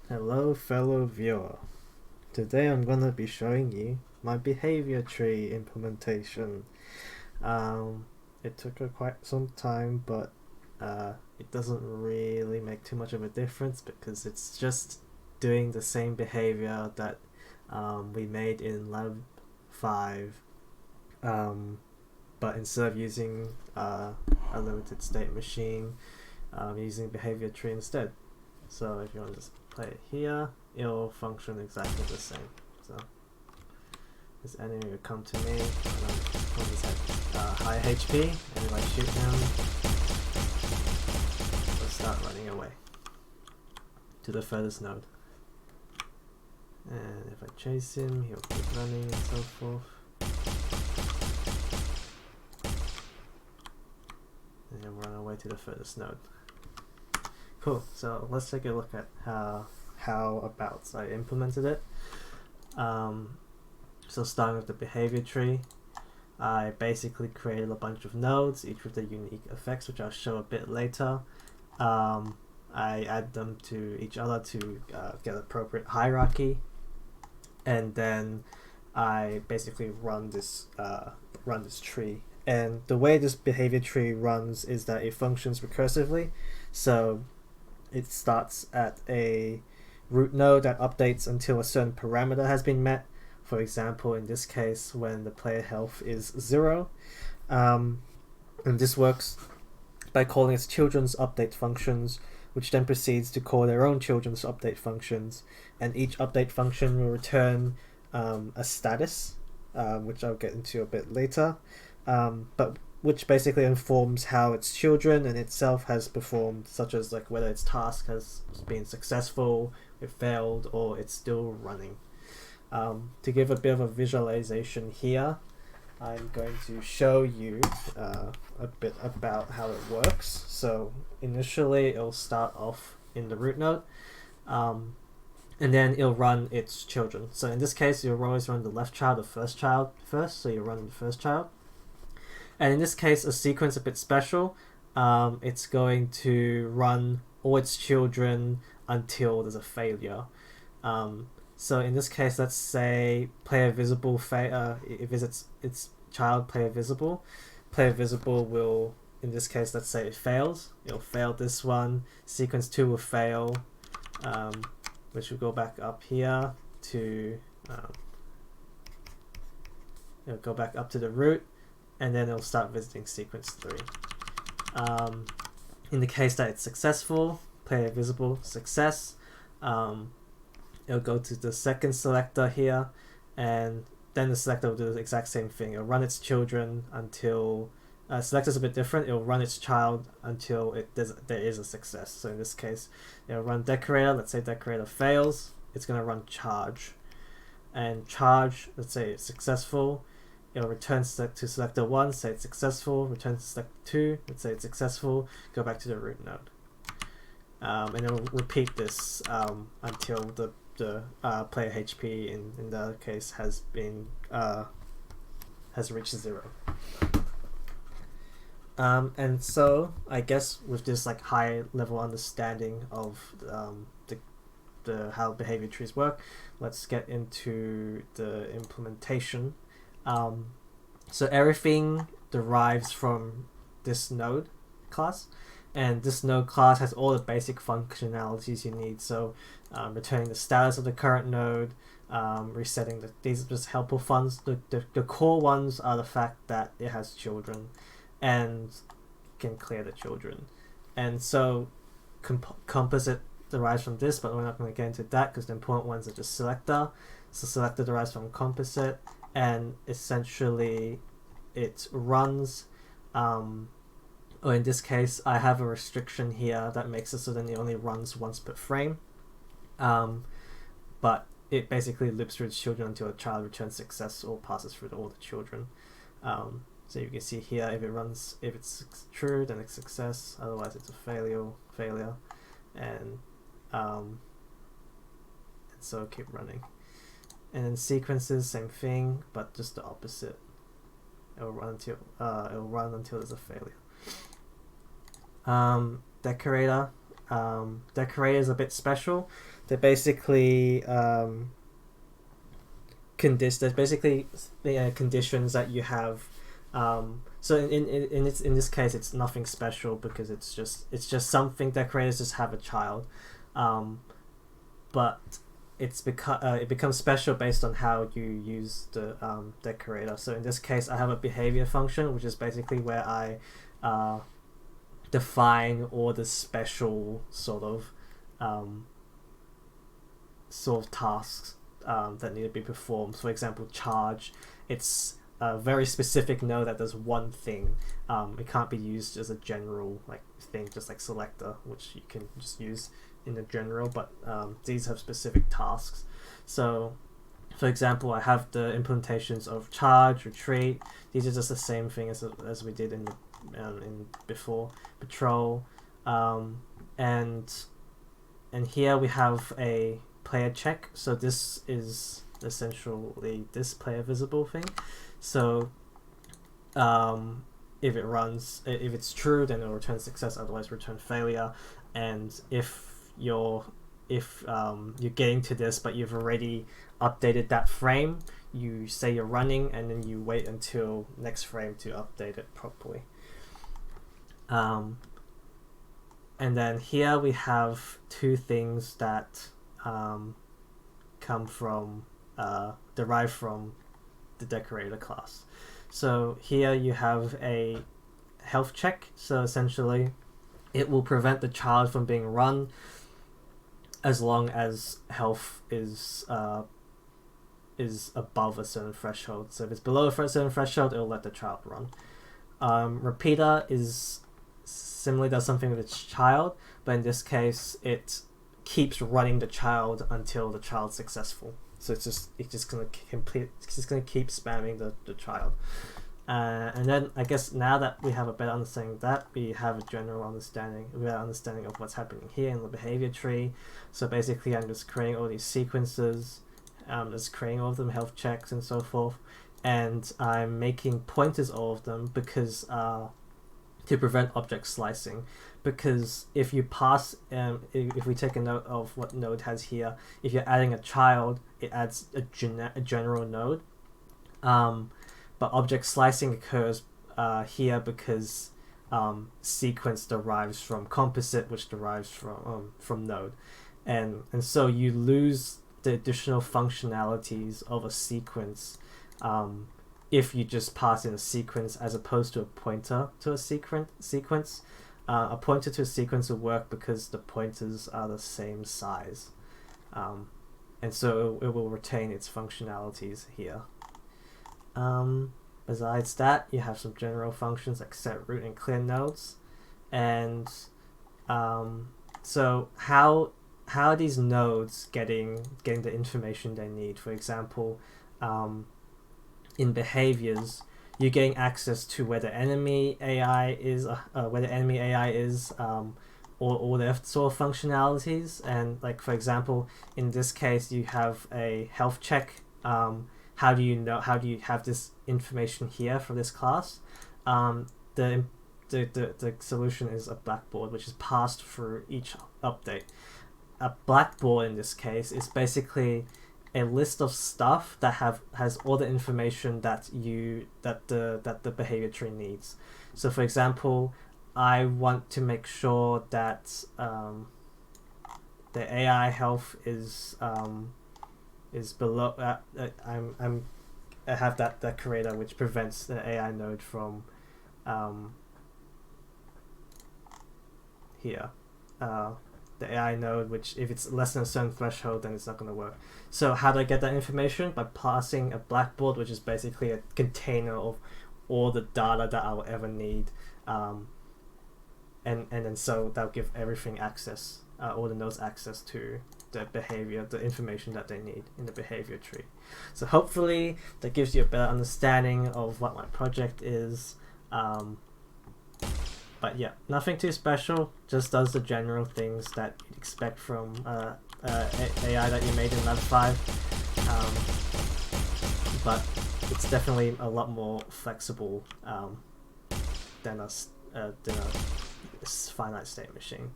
Hello fellow viewer. Today I'm gonna be showing you my behavior tree implementation. Um, it took quite some time, but it doesn't really make too much of a difference because it's just doing the same behavior that we made in Lab 5, but instead of using a limited state machine, using behavior tree instead. So if you want to just play it here, it'll function exactly the same. So this enemy will come to me, and I'm just high HP, and if I shoot him, he'll start running away to the furthest node. And if I chase him, he'll keep running and so forth. And he'll run away to the furthest node. Cool, so let's take a look at how I implemented it. So starting with the behavior tree, I basically created a bunch of nodes, each with their unique effects, which I'll show a bit later. I add them to each other to get appropriate hierarchy, and then I basically run this tree. And the way this behavior tree runs is that it functions recursively. So it starts at a root node that updates until a certain parameter has been met. For example, in this case, when the player health is 0. And this works by calling its children's update functions, which then proceeds to call their own children's update functions. And each update function will return a status, which I'll get into a bit later, but which basically informs how its children and itself has performed, such as like whether its task has been successful, it failed, or it's still running. To give a bit of a visualization here, I'm going to show you a bit about how it works. So initially it'll start off in the root node, and then it'll run its children. So in this case, you'll always run the left child or first child first, so you're running the first child. And in this case, a sequence a bit special. It's going to run all its children until there's a failure. So in this case, let's say player visible it visits its child player visible. Player visible will, in this case, let's say it fails. It'll fail this one. Sequence 2 will fail, which will go back up here to it'll go back up to the root. And then it'll start visiting sequence 3. In the case that it's successful, player visible, success, it'll go to the second selector here, and then the selector will do the exact same thing. It'll run its children until selector's a bit different. It'll run its child until there is a success. So in this case, it'll run decorator. Let's say decorator fails. It's going to run charge, and charge, let's say it's successful. It'll return to selector 1, say it's successful, return to selector 2, let's say it's successful, go back to the root node. And it'll repeat this until the player HP in the case has reached 0. And so I guess with this like high level understanding of the how behavior trees work, let's get into the implementation. So everything derives from this node class, and this node class has all the basic functionalities you need. So returning the status of the current node, resetting these are just helpful ones. The core ones are the fact that it has children and can clear the children. And so composite derives from this, but we're not going to get into that because the important ones are just selector. So selector derives from composite, and essentially it runs, or in this case I have a restriction here that makes it so that it only runs once per frame, but it basically loops through its children until a child returns success or passes through all the children. So you can see here, if it's true then it's success, otherwise it's a failure, and so keep running. And then sequences, same thing, but just the opposite. It'll run until there's a failure. Decorator, decorators a bit special. They're basically there's basically conditions that you have. So in this case, it's nothing special because it's just something decorators just have a child, but it becomes special based on how you use the decorator. So in this case, I have a behavior function, which is basically where I define all the special sort of tasks that need to be performed. For example, charge. It's a very specific node that does one thing. It can't be used as a general thing, just like selector, which you can just use in the general, but these have specific tasks. So for example, I have the implementations of charge, retreat. These are just the same thing as we did in before patrol, and here we have a player check. So this is essentially this player visible thing. So if it runs, if it's true, then it'll return success, otherwise return failure. And if you're getting to this but you've already updated that frame, you say you're running and then you wait until next frame to update it properly. And then here we have two things that come from derived from the decorator class. So here you have a health check. So essentially it will prevent the child from being run as long as health is above a certain threshold. So if it's below a certain threshold, it'll let the child run. Repeater is similarly does something with its child, but in this case it keeps running the child until the child's successful. So it's just gonna keep spamming the child. And then I guess now that we have a better understanding of that, we have a better understanding of what's happening here in the behavior tree. So basically I'm just creating all these sequences, just creating all of them, health checks and so forth, and I'm making pointers all of them because to prevent object slicing. Because if you pass, if we take a note of what node has here, if you're adding a child, it adds a general node. But object slicing occurs here because sequence derives from composite, which derives from node, and so you lose the additional functionalities of a sequence if you just pass in a sequence as opposed to a pointer to a sequence. A pointer to a sequence will work because the pointers are the same size, and so it will retain its functionalities here. Besides that, you have some general functions like set, root, and clear nodes. And so how are these nodes getting the information they need? For example, in behaviors, you're getting access to where the enemy AI is, all their sort of functionalities. And like for example, in this case, you have a health check. How do you have this information here for this class? The solution is a blackboard, which is passed through each update. A blackboard in this case is basically a list of stuff that has all the information that the behavior tree needs. So for example, I want to make sure that the AI health is below. I have that decorator which prevents the AI node from here. The AI node, which if it's less than a certain threshold, then it's not going to work. So how do I get that information? By passing a blackboard, which is basically a container of all the data that I will ever need, and then so that'll give everything access, all the nodes access to the behavior, the information that they need in the behavior tree. So hopefully that gives you a better understanding of what my project is. But yeah, nothing too special, just does the general things that you'd expect from AI that you made in Lab 5. But it's definitely a lot more flexible than a finite state machine.